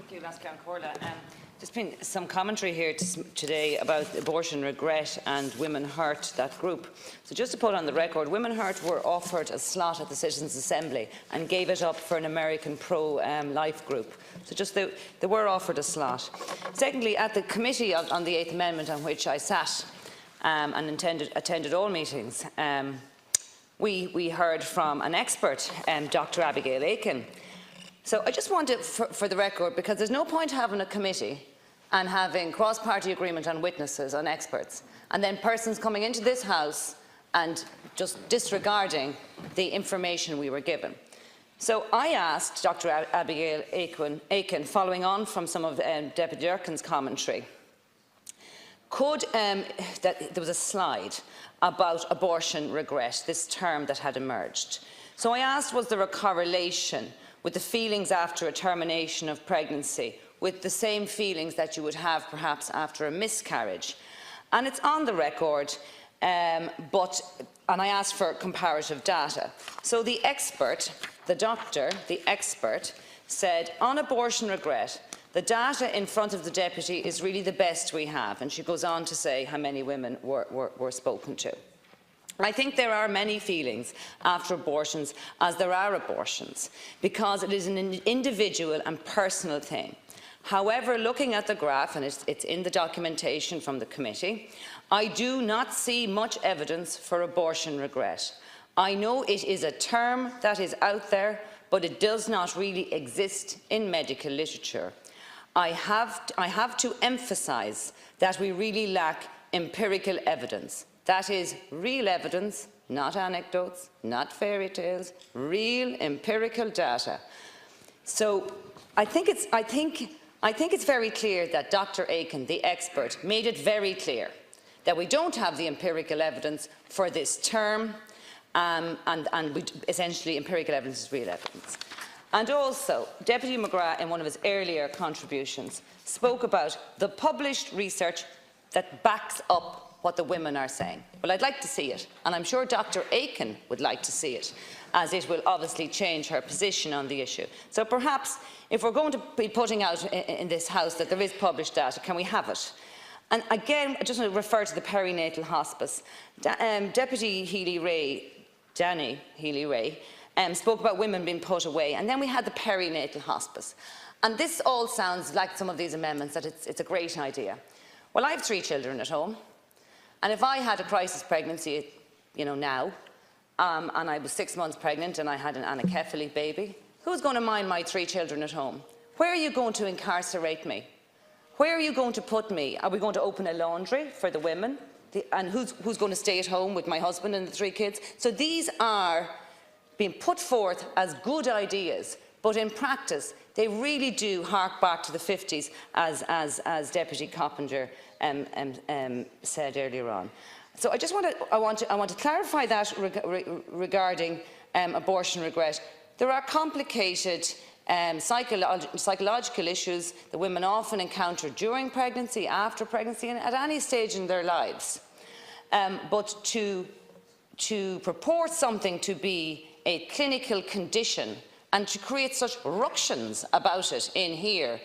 Thank you, Lance Corla. There's been some commentary here today about abortion regret and Women Hurt, that group. So just to put on the record, Women Hurt were offered a slot at the Citizens' Assembly and gave it up for an American pro-life group. So just they were offered a slot. Secondly, at the committee on the Eighth Amendment on which I sat and attended all meetings, we heard from an expert, Dr. Dáil Éireann. So I just want to, for the record, because there's no point having a committee and having cross-party agreement on witnesses, on experts, and then persons coming into this House and just disregarding the information we were given. So I asked Dr. Dáil Éireann, following on from some of Deputy Durkin's commentary, that there was a slide about abortion regret, this term that had emerged. So I asked, was there a correlation with the feelings after a termination of pregnancy, with the same feelings that you would have perhaps after a miscarriage? And it's on the record, and I asked for comparative data. So the expert, the expert said, on abortion regret, the data in front of the deputy is really the best we have. And she goes on to say how many women were spoken to. I think there are many feelings after abortions, as there are abortions, because it is an individual and personal thing. However, looking at the graph, and it's in the documentation from the committee, I do not see much evidence for abortion regret. I know it is a term that is out there, but it does not really exist in medical literature. I have to emphasise that we really lack empirical evidence. That is real evidence, not anecdotes, not fairy tales, real empirical data. So I think it's very clear that Dr. Éireann, the expert, made it very clear that we don't have the empirical evidence for this term, and essentially empirical evidence is real evidence. And also, Deputy McGrath, in one of his earlier contributions, spoke about the published research that backs up what the women are saying. Well, I'd like to see it, and I'm sure Dr. Éireann would like to see it, as it will obviously change her position on the issue. So perhaps, if we're going to be putting out in this House that there is published data, can we have it? And again, I just want to refer to the perinatal hospice. Deputy Danny Healy-Rae, spoke about women being put away, and then we had the perinatal hospice. And this all sounds like some of these amendments, that it's a great idea. Well, I have 3 children at home. And if I had a crisis pregnancy, now, and I was 6 months pregnant and I had an anencephaly baby, who's going to mind my 3 children at home? Where are you going to incarcerate me? Where are you going to put me? Are we going to open a laundry for the women? And who's going to stay at home with my husband and the 3 kids? So these are being put forth as good ideas, but in practice, they really do hark back to the 50s, as Deputy Coppinger said earlier on. So I want to clarify that regarding abortion regret. There are complicated psychological issues that women often encounter during pregnancy, after pregnancy, and at any stage in their lives. But to purport something to be a clinical condition and to create such ructions about it in here,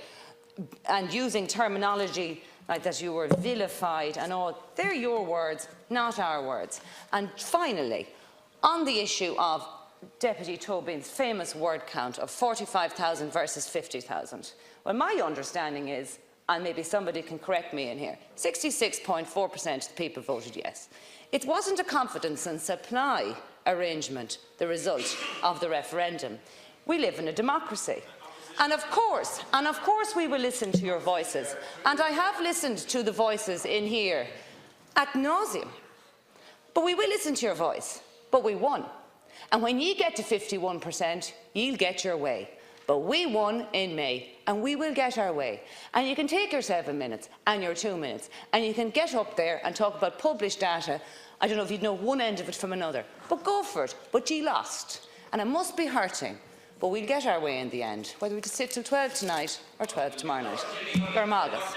and using terminology like that you were vilified and all, they're your words, not our words. And finally, on the issue of Deputy Tobin's famous word count of 45,000 versus 50,000, well, my understanding is, and maybe somebody can correct me in here, 66.4% of the people voted yes. It wasn't a confidence and supply arrangement, the result of the referendum. We live in a democracy. And of course we will listen to your voices. And I have listened to the voices in here ad nauseum. But we will listen to your voice. But we won. And when ye get to 51%, ye'll get your way. But we won in May, and we will get our way. And you can take your 7 minutes and your 2 minutes, and you can get up there and talk about published data. I don't know if you'd know one end of it from another, but go for it. But ye lost. And it must be hurting. But we'll get our way in the end, whether we sit till 12 tonight or 12 tomorrow night. Garmagas.